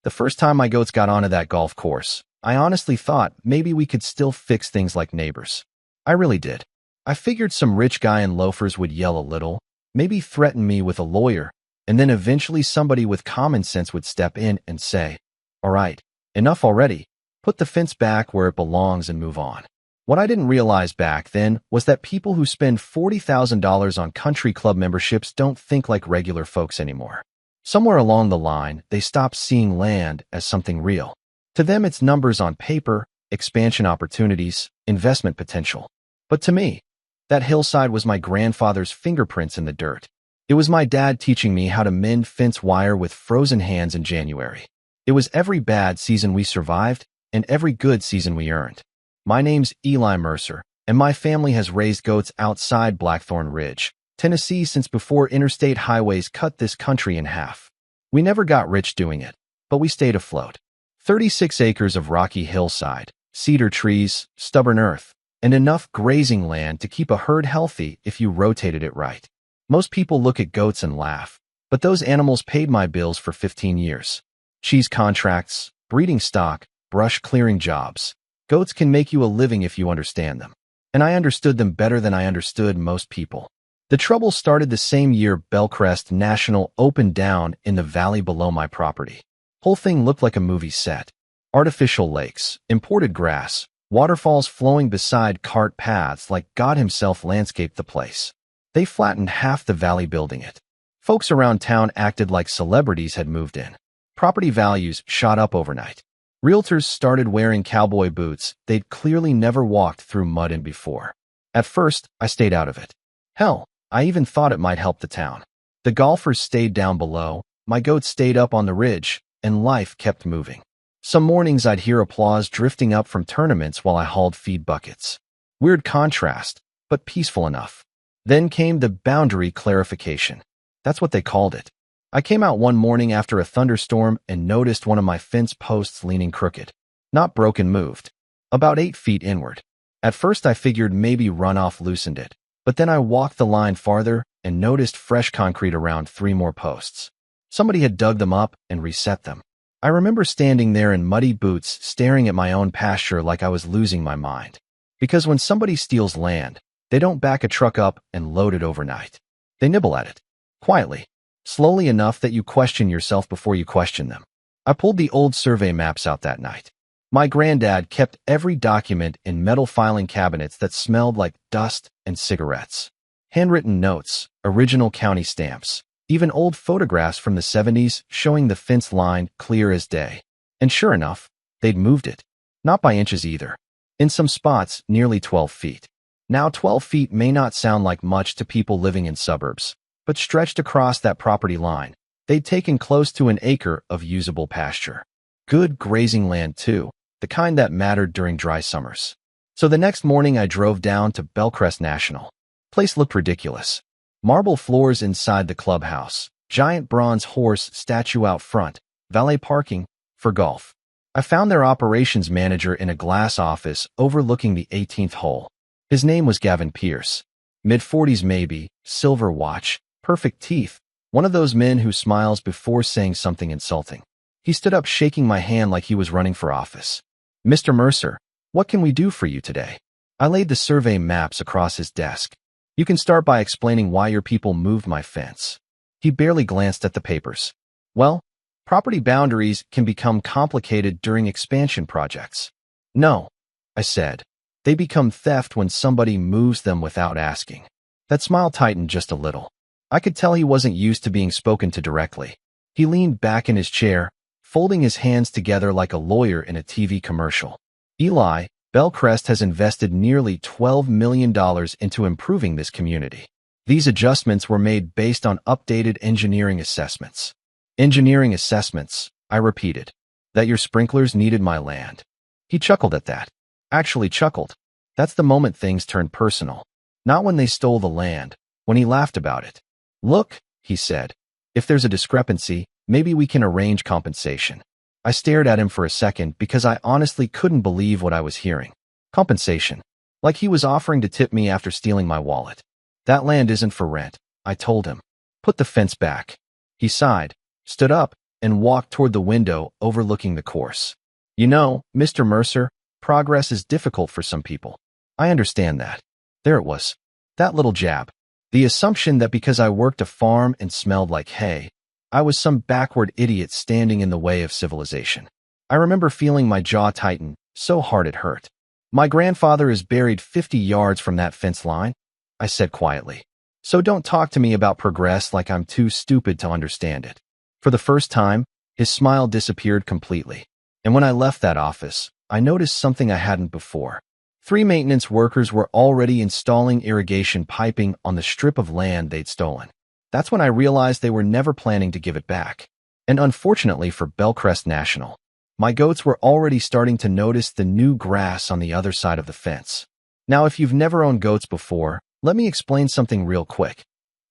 The first time my goats got onto that golf course, I honestly thought maybe we could still fix things like neighbors. I really did. I figured some rich guy in loafers would yell a little, maybe threaten me with a lawyer, and then eventually somebody with common sense would step in and say, "All right, enough already. Put the fence back where it belongs and move on." What I didn't realize back then was that people who spend $40,000 on country club memberships don't think like regular folks anymore. Somewhere along the line, they stopped seeing land as something real. To them, it's numbers on paper, expansion opportunities, investment potential. But to me, that hillside was my grandfather's fingerprints in the dirt. It was my dad teaching me how to mend fence wire with frozen hands in January. It was every bad season we survived and every good season we earned. My name's Eli Mercer, and my family has raised goats outside Blackthorn Ridge, Tennessee since before interstate highways cut this country in half. We never got rich doing it, but we stayed afloat. 36 acres of rocky hillside, cedar trees, stubborn earth, and enough grazing land to keep a herd healthy if you rotated it right. Most people look at goats and laugh, but those animals paid my bills for 15 years. Cheese contracts, breeding stock, brush clearing jobs. Goats can make you a living if you understand them. And I understood them better than I understood most people. The trouble started the same year Bellcrest National opened down in the valley below my property. Whole thing looked like a movie set. Artificial lakes, imported grass, waterfalls flowing beside cart paths like God himself landscaped the place. They flattened half the valley building it. Folks around town acted like celebrities had moved in. Property values shot up overnight. Realtors started wearing cowboy boots they'd clearly never walked through mud in before. At first, I stayed out of it. Hell, I even thought it might help the town. The golfers stayed down below, my goats stayed up on the ridge, and life kept moving. Some mornings I'd hear applause drifting up from tournaments while I hauled feed buckets. Weird contrast, but peaceful enough. Then came the boundary clarification. That's what they called it. I came out one morning after a thunderstorm and noticed one of my fence posts leaning crooked. Not broken, moved. About 8 feet inward. At first I figured maybe runoff loosened it, but then I walked the line farther and noticed fresh concrete around 3 more posts. Somebody had dug them up and reset them. I remember standing there in muddy boots staring at my own pasture like I was losing my mind. Because when somebody steals land, they don't back a truck up and load it overnight. They nibble at it. Quietly. Slowly enough that you question yourself before you question them. I pulled the old survey maps out that night. My granddad kept every document in metal filing cabinets that smelled like dust and cigarettes. Handwritten notes, original county stamps, even old photographs from the 70s showing the fence line clear as day. And sure enough, they'd moved it. Not by inches either. In some spots, nearly 12 feet. Now 12 feet may not sound like much to people living in suburbs, but stretched across that property line, they'd taken close to an acre of usable pasture. Good grazing land too, the kind that mattered during dry summers. So the next morning I drove down to Bellcrest National. Place looked ridiculous. Marble floors inside the clubhouse, giant bronze horse statue out front, valet parking for golf. I found their operations manager in a glass office overlooking the 18th hole. His name was Gavin Pierce. Mid-40s maybe, silver watch, perfect teeth, one of those men who smiles before saying something insulting. He stood up shaking my hand like he was running for office. "Mr. Mercer, what can we do for you today?" I laid the survey maps across his desk. "You can start by explaining why your people moved my fence." He barely glanced at the papers. "Well, property boundaries can become complicated during expansion projects." "No," I said. "They become theft when somebody moves them without asking." That smile tightened just a little. I could tell he wasn't used to being spoken to directly. He leaned back in his chair, folding his hands together like a lawyer in a TV commercial. "Eli, Bellcrest has invested nearly $12 million into improving this community. These adjustments were made based on updated engineering assessments." "Engineering assessments," I repeated. "That your sprinklers needed my land." He chuckled at that. Actually chuckled. That's the moment things turned personal. Not when they stole the land, when he laughed about it. "Look," he said, "if there's a discrepancy, maybe we can arrange compensation." I stared at him for a second because I honestly couldn't believe what I was hearing. Compensation. Like he was offering to tip me after stealing my wallet. "That land isn't for rent," I told him. "Put the fence back." He sighed, stood up, and walked toward the window overlooking the course. You know, Mr. Mercer, progress is difficult for some people. I understand that. There it was. That little jab. The assumption that because I worked a farm and smelled like hay, I was some backward idiot standing in the way of civilization. I remember feeling my jaw tighten, so hard it hurt. My grandfather is buried 50 yards from that fence line, I said quietly. So don't talk to me about progress like I'm too stupid to understand it. For the first time, his smile disappeared completely. And when I left that office, I noticed something I hadn't before. 3 maintenance workers were already installing irrigation piping on the strip of land they'd stolen. That's when I realized they were never planning to give it back. And unfortunately for Bellcrest National, my goats were already starting to notice the new grass on the other side of the fence. Now, if you've never owned goats before, let me explain something real quick.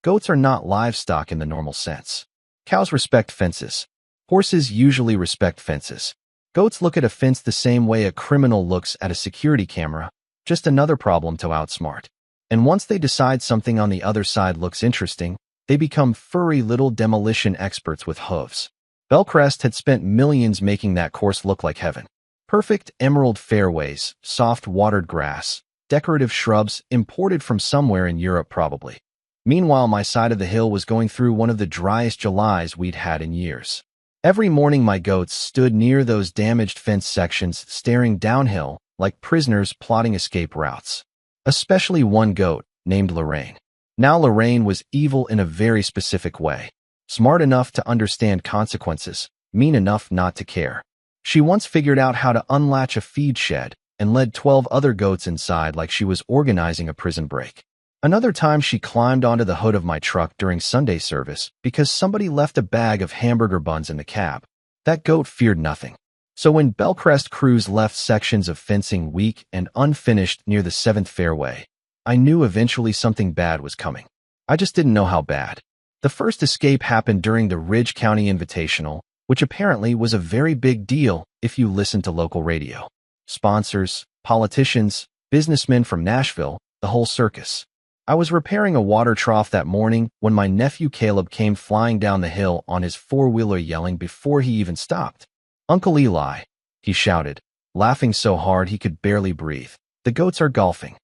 Goats are not livestock in the normal sense. Cows respect fences. Horses usually respect fences. Goats look at a fence the same way a criminal looks at a security camera, just another problem to outsmart. And once they decide something on the other side looks interesting, they become furry little demolition experts with hooves. Bellcrest had spent millions making that course look like heaven. Perfect emerald fairways, soft watered grass, decorative shrubs imported from somewhere in Europe probably. Meanwhile, my side of the hill was going through one of the driest Julys we'd had in years. Every morning my goats stood near those damaged fence sections staring downhill like prisoners plotting escape routes. Especially one goat, named Lorraine. Now Lorraine was evil in a very specific way. Smart enough to understand consequences, mean enough not to care. She once figured out how to unlatch a feed shed and led 12 other goats inside like she was organizing a prison break. Another time she climbed onto the hood of my truck during Sunday service because somebody left a bag of hamburger buns in the cab. That goat feared nothing. So when Bellcrest crews left sections of fencing weak and unfinished near the 7th fairway, I knew eventually something bad was coming. I just didn't know how bad. The first escape happened during the Ridge County Invitational, which apparently was a very big deal if you listen to local radio. Sponsors, politicians, businessmen from Nashville, the whole circus. I was repairing a water trough that morning when my nephew Caleb came flying down the hill on his four-wheeler yelling before he even stopped. "Uncle Eli," he shouted, laughing so hard he could barely breathe. "The goats are golfing."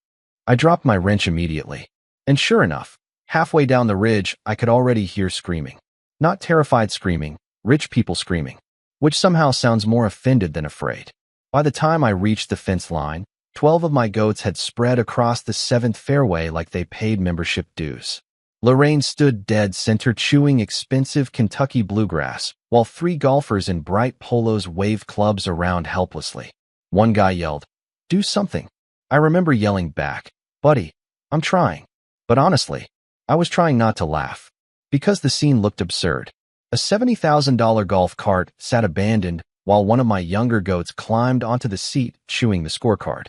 I dropped my wrench immediately. And sure enough, halfway down the ridge, I could already hear screaming. Not terrified screaming, rich people screaming, which somehow sounds more offended than afraid. By the time I reached the fence line, 12 of my goats had spread across the 7th fairway like they paid membership dues. Lorraine stood dead center chewing expensive Kentucky bluegrass, while 3 golfers in bright polos waved clubs around helplessly. One guy yelled, "Do something." I remember yelling back, "Buddy, I'm trying." But honestly, I was trying not to laugh, because the scene looked absurd. A $70,000 golf cart sat abandoned while one of my younger goats climbed onto the seat chewing the scorecard.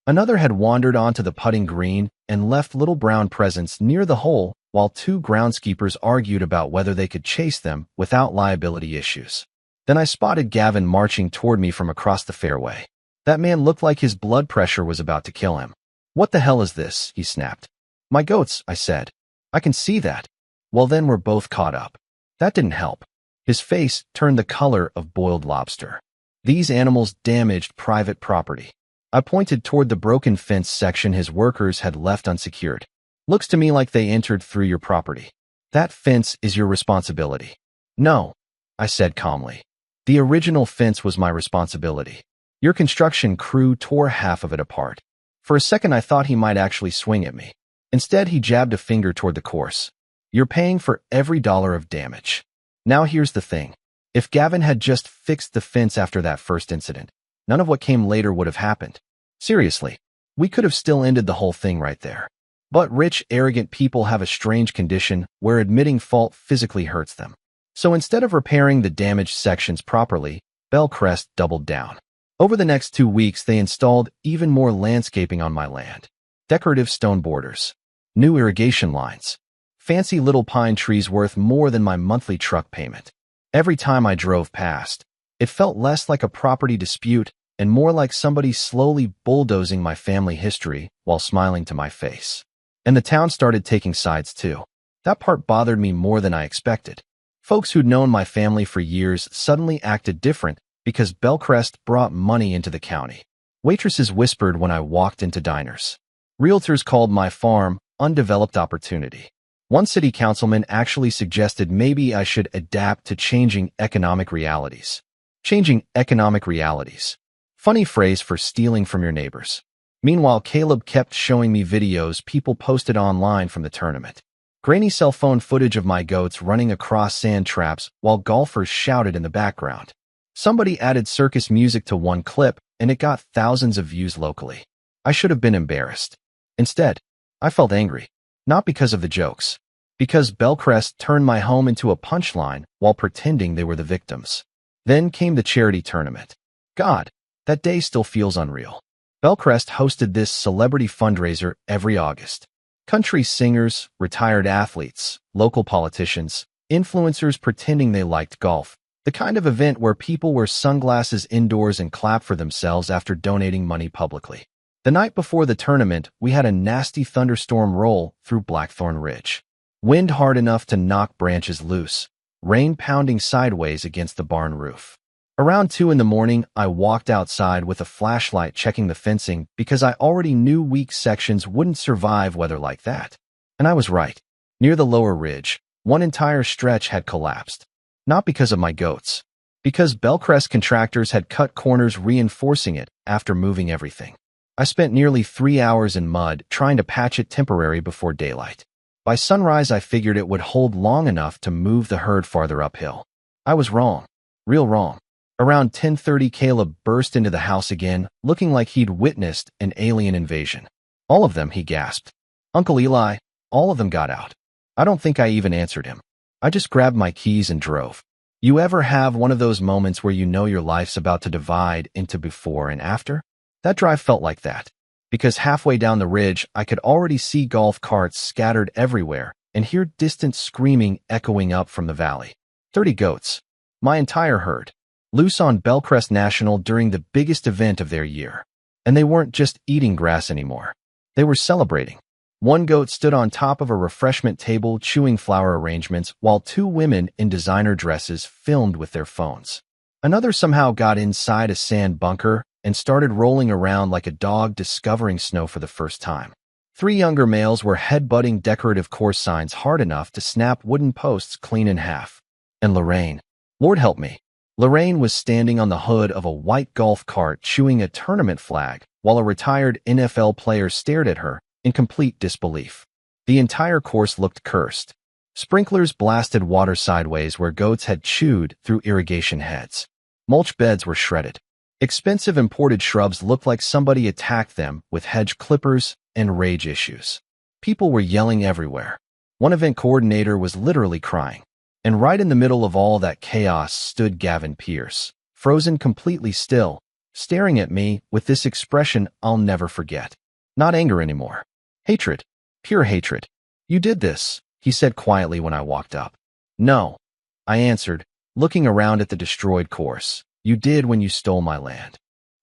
Another had wandered onto the putting green and left little brown presents near the hole while 2 groundskeepers argued about whether they could chase them without liability issues. Then I spotted Gavin marching toward me from across the fairway. That man looked like his blood pressure was about to kill him. "What the hell is this?" he snapped. "My goats," I said. "I can see that." Well, then we're both caught up. That didn't help. His face turned the color of boiled lobster. These animals damaged private property. I pointed toward the broken fence section his workers had left unsecured. "Looks to me like they entered through your property. That fence is your responsibility." "No," I said calmly. "The original fence was my responsibility. Your construction crew tore half of it apart." For a second I thought he might actually swing at me. Instead, he jabbed a finger toward the course. "You're paying for every dollar of damage." Now here's the thing. If Gavin had just fixed the fence after that first incident, none of what came later would have happened. Seriously, we could have still ended the whole thing right there. But rich, arrogant people have a strange condition where admitting fault physically hurts them. So instead of repairing the damaged sections properly, Bellcrest doubled down. Over the next 2 weeks, they installed even more landscaping on my land. Decorative stone borders, new irrigation lines, fancy little pine trees worth more than my monthly truck payment. Every time I drove past, it felt less like a property dispute and more like somebody slowly bulldozing my family history while smiling to my face. And the town started taking sides too. That part bothered me more than I expected. Folks who'd known my family for years suddenly acted different because Bellcrest brought money into the county. Waitresses whispered when I walked into diners. Realtors called my farm undeveloped opportunity. One city councilman actually suggested maybe I should adapt to changing economic realities. Changing economic realities. Funny phrase for stealing from your neighbors. Meanwhile, Caleb kept showing me videos people posted online from the tournament. Grainy cell phone footage of my goats running across sand traps while golfers shouted in the background. Somebody added circus music to one clip, and it got thousands of views locally. I should have been embarrassed. Instead, I felt angry. Not because of the jokes. Because Bellcrest turned my home into a punchline while pretending they were the victims. Then came the charity tournament. God, that day still feels unreal. Bellcrest hosted this celebrity fundraiser every August. Country singers, retired athletes, local politicians, influencers pretending they liked golf. The kind of event where people wear sunglasses indoors and clap for themselves after donating money publicly. The night before the tournament, we had a nasty thunderstorm roll through Blackthorn Ridge. Wind hard enough to knock branches loose. Rain pounding sideways against the barn roof. Around 2 in the morning, I walked outside with a flashlight checking the fencing because I already knew weak sections wouldn't survive weather like that. And I was right. Near the lower ridge, one entire stretch had collapsed. Not because of my goats. Because Bellcrest contractors had cut corners reinforcing it after moving everything. I spent nearly 3 hours in mud trying to patch it temporary before daylight. By sunrise, I figured it would hold long enough to move the herd farther uphill. I was wrong. Real wrong. Around 10:30, Caleb burst into the house again, looking like he'd witnessed an alien invasion. All of them, he gasped. Uncle Eli, all of them got out. I don't think I even answered him. I just grabbed my keys and drove. You ever have one of those moments where you know your life's about to divide into before and after? That drive felt like that. Because halfway down the ridge, I could already see golf carts scattered everywhere and hear distant screaming echoing up from the valley. 30 goats. My entire herd. Loose on Bellcrest National during the biggest event of their year. And they weren't just eating grass anymore. They were celebrating. One goat stood on top of a refreshment table chewing flower arrangements while 2 women in designer dresses filmed with their phones. Another somehow got inside a sand bunker and started rolling around like a dog discovering snow for the first time. 3 younger males were headbutting decorative course signs hard enough to snap wooden posts clean in half. And Lorraine. Lord help me. Lorraine was standing on the hood of a white golf cart chewing a tournament flag while a retired NFL player stared at her in complete disbelief. The entire course looked cursed. Sprinklers blasted water sideways where goats had chewed through irrigation heads. Mulch beds were shredded. Expensive imported shrubs looked like somebody attacked them with hedge clippers and rage issues. People were yelling everywhere. One event coordinator was literally crying. And right in the middle of all that chaos stood Gavin Pierce, frozen completely still, staring at me with this expression I'll never forget. Not anger anymore. Hatred. Pure hatred. You did this, he said quietly when I walked up. No, I answered, looking around at the destroyed course. You did when you stole my land.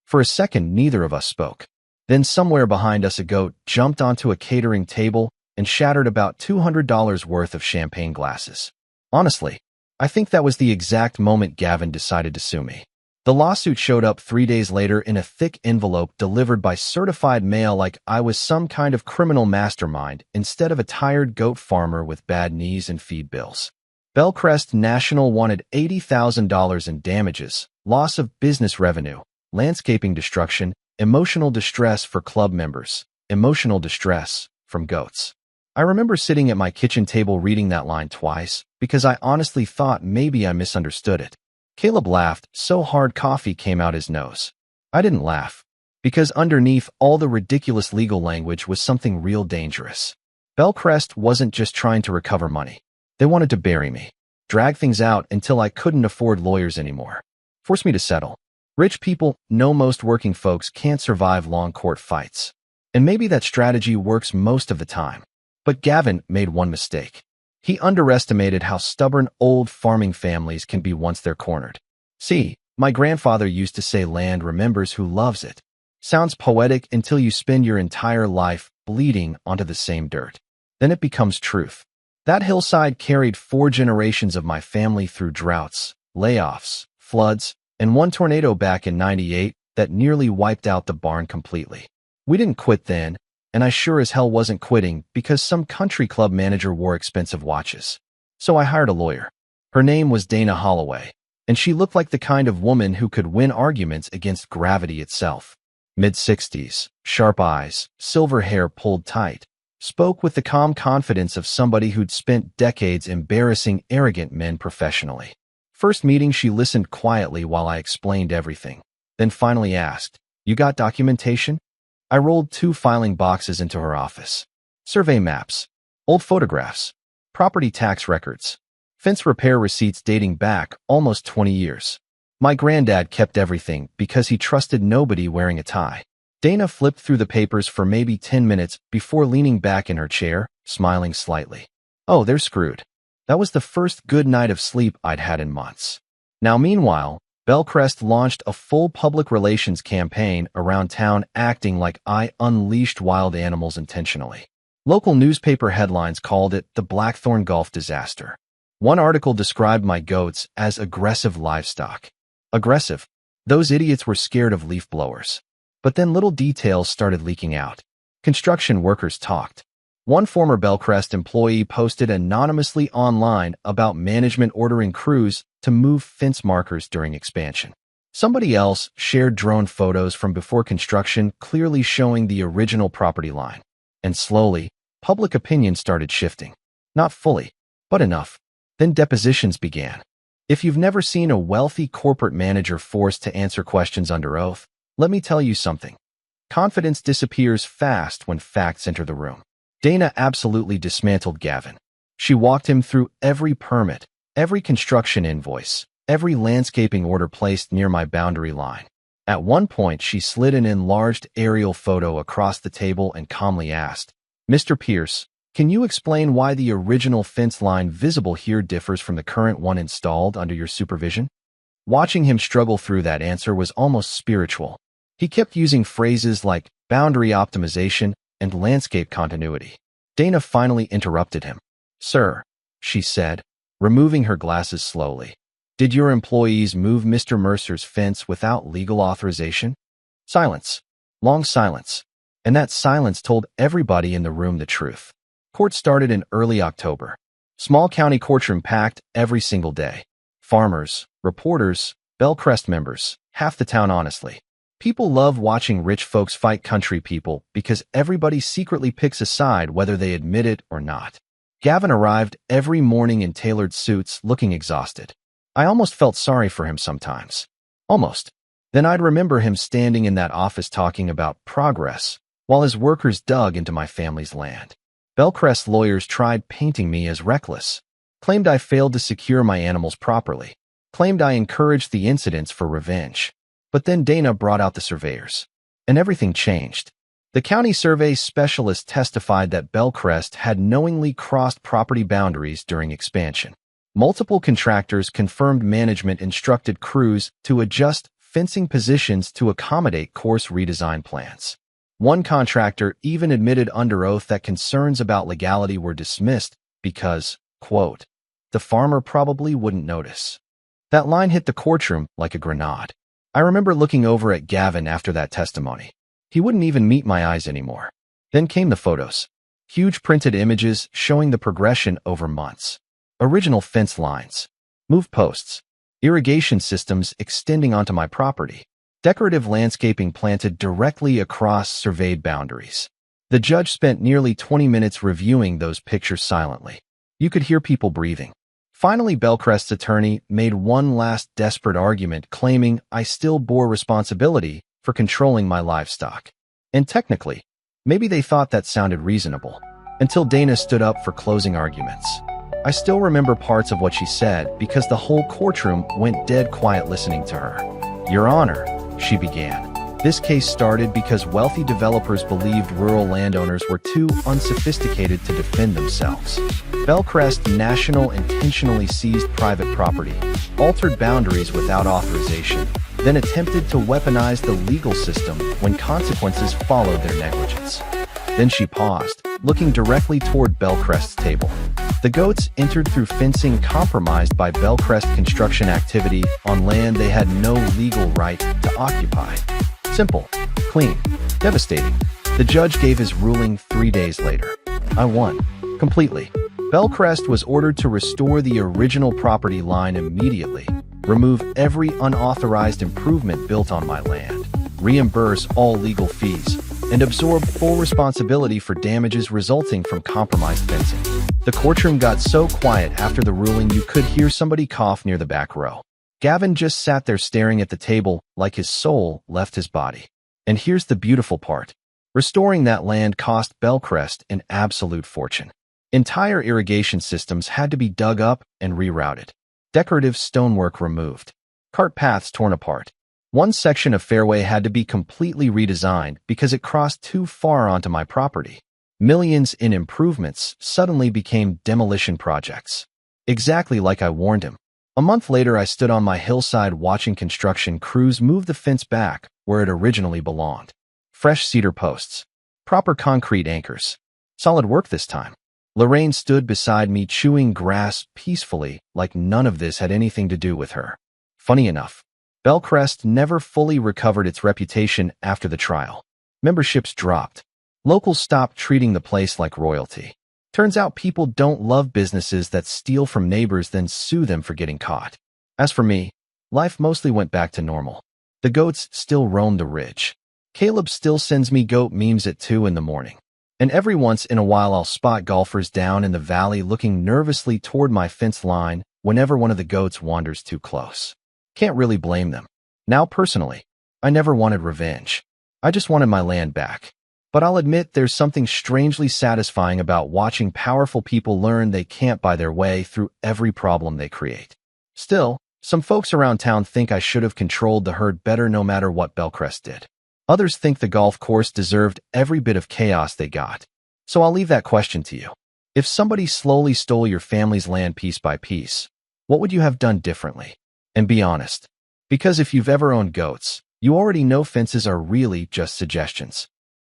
For a second, neither of us spoke. Then somewhere behind us, a goat jumped onto a catering table and shattered about $200 worth of champagne glasses. Honestly, I think that was the exact moment Gavin decided to sue me. The lawsuit showed up 3 days later in a thick envelope delivered by certified mail like I was some kind of criminal mastermind instead of a tired goat farmer with bad knees and feed bills. Bellcrest National wanted $80,000 in damages, loss of business revenue, landscaping destruction, emotional distress for club members, emotional distress from goats. I remember sitting at my kitchen table reading that line twice because I honestly thought maybe I misunderstood it. Caleb laughed so hard coffee came out his nose. I didn't laugh because underneath all the ridiculous legal language was something real dangerous. Bellcrest wasn't just trying to recover money. They wanted to bury me, drag things out until I couldn't afford lawyers anymore, force me to settle. Rich people know most working folks can't survive long court fights. And maybe that strategy works most of the time. But Gavin made one mistake. He underestimated how stubborn old farming families can be once they're cornered. See, my grandfather used to say land remembers who loves it. Sounds poetic until you spend your entire life bleeding onto the same dirt. Then it becomes truth. That hillside carried 4 generations of my family through droughts, layoffs, floods, and one tornado back in '98 that nearly wiped out the barn completely. We didn't quit then, and I sure as hell wasn't quitting because some country club manager wore expensive watches. So I hired a lawyer. Her name was Dana Holloway, and she looked like the kind of woman who could win arguments against gravity itself. Mid-60s, sharp eyes, silver hair pulled tight, spoke with the calm confidence of somebody who'd spent decades embarrassing arrogant men professionally. First meeting, she listened quietly while I explained everything, then finally asked, "You got documentation?" I rolled 2 filing boxes into her office. Survey maps, old photographs, property tax records, fence repair receipts dating back almost 20 years. My granddad kept everything because he trusted nobody wearing a tie. Dana flipped through the papers for maybe 10 minutes before leaning back in her chair, smiling slightly. Oh, they're screwed. That was the first good night of sleep I'd had in months. Now, meanwhile, Bellcrest launched a full public relations campaign around town acting like I unleashed wild animals intentionally. Local newspaper headlines called it the Blackthorn Gulf disaster. One article described my goats as aggressive livestock. Aggressive? Those idiots were scared of leaf blowers. But then little details started leaking out. Construction workers talked. One former Bellcrest employee posted anonymously online about management ordering crews to move fence markers during expansion. Somebody else shared drone photos from before construction clearly showing the original property line. And slowly, public opinion started shifting. Not fully, but enough. Then depositions began. If you've never seen a wealthy corporate manager forced to answer questions under oath, let me tell you something. Confidence disappears fast when facts enter the room. Dana absolutely dismantled Gavin. She walked him through every permit, every construction invoice, every landscaping order placed near my boundary line. At one point, she slid an enlarged aerial photo across the table and calmly asked, "Mr. Pierce, can you explain why the original fence line visible here differs from the current one installed under your supervision?" Watching him struggle through that answer was almost spiritual. He kept using phrases like boundary optimization and landscape continuity. Dana finally interrupted him. "Sir," she said, removing her glasses slowly, "did your employees move Mr. Mercer's fence without legal authorization?" Silence. Long silence. And that silence told everybody in the room the truth. Court started in early October. Small county courtroom packed every single day. Farmers, reporters, Bellcrest members, half the town honestly. People love watching rich folks fight country people because everybody secretly picks a side whether they admit it or not. Gavin arrived every morning in tailored suits, looking exhausted. I almost felt sorry for him sometimes. Almost. Then I'd remember him standing in that office talking about progress while his workers dug into my family's land. Bellcrest lawyers tried painting me as reckless, claimed I failed to secure my animals properly, claimed I encouraged the incidents for revenge. But then Dana brought out the surveyors, and everything changed. The county survey specialist testified that Bellcrest had knowingly crossed property boundaries during expansion. Multiple contractors confirmed management instructed crews to adjust fencing positions to accommodate course redesign plans. One contractor even admitted under oath that concerns about legality were dismissed because, quote, "the farmer probably wouldn't notice." That line hit the courtroom like a grenade. I remember looking over at Gavin after that testimony. He wouldn't even meet my eyes anymore. Then came the photos. Huge printed images showing the progression over months. Original fence lines, moved posts, irrigation systems extending onto my property, decorative landscaping planted directly across surveyed boundaries. The judge spent nearly 20 minutes reviewing those pictures silently. You could hear people breathing. Finally, Bellcrest's attorney made one last desperate argument claiming I still bore responsibility for controlling my livestock. And technically, maybe they thought that sounded reasonable, until Dana stood up for closing arguments. I still remember parts of what she said because the whole courtroom went dead quiet listening to her. "Your Honor," she began, "this case started because wealthy developers believed rural landowners were too unsophisticated to defend themselves. Bellcrest National intentionally seized private property, altered boundaries without authorization, then attempted to weaponize the legal system when consequences followed their negligence." Then she paused, looking directly toward Bellcrest's table. The goats entered through fencing compromised by Bellcrest construction activity on land they had no legal right to occupy. Simple, clean, devastating. The judge gave his ruling 3 days later. I won. Completely. Bellcrest was ordered to restore the original property line immediately, remove every unauthorized improvement built on my land, reimburse all legal fees, and absorb full responsibility for damages resulting from compromised fencing. The courtroom got so quiet after the ruling you could hear somebody cough near the back row. Gavin just sat there staring at the table like his soul left his body. And here's the beautiful part. Restoring that land cost Bellcrest an absolute fortune. Entire irrigation systems had to be dug up and rerouted. Decorative stonework removed. Cart paths torn apart. One section of fairway had to be completely redesigned because it crossed too far onto my property. Millions in improvements suddenly became demolition projects. Exactly like I warned him. A month later, I stood on my hillside watching construction crews move the fence back where it originally belonged. Fresh cedar posts. Proper concrete anchors. Solid work this time. Lorraine stood beside me chewing grass peacefully like none of this had anything to do with her. Funny enough, Bellcrest never fully recovered its reputation after the trial. Memberships dropped. Locals stopped treating the place like royalty. Turns out people don't love businesses that steal from neighbors then sue them for getting caught. As for me, life mostly went back to normal. The goats still roam the ridge. Caleb still sends me goat memes at 2 in the morning. And every once in a while I'll spot golfers down in the valley looking nervously toward my fence line whenever one of the goats wanders too close. Can't really blame them. Now personally, I never wanted revenge. I just wanted my land back. But I'll admit there's something strangely satisfying about watching powerful people learn they can't buy their way through every problem they create. Still, some folks around town think I should have controlled the herd better no matter what Bellcrest did. Others think the golf course deserved every bit of chaos they got. So I'll leave that question to you. If somebody slowly stole your family's land piece by piece, what would you have done differently? And be honest. Because if you've ever owned goats, you already know fences are really just suggestions.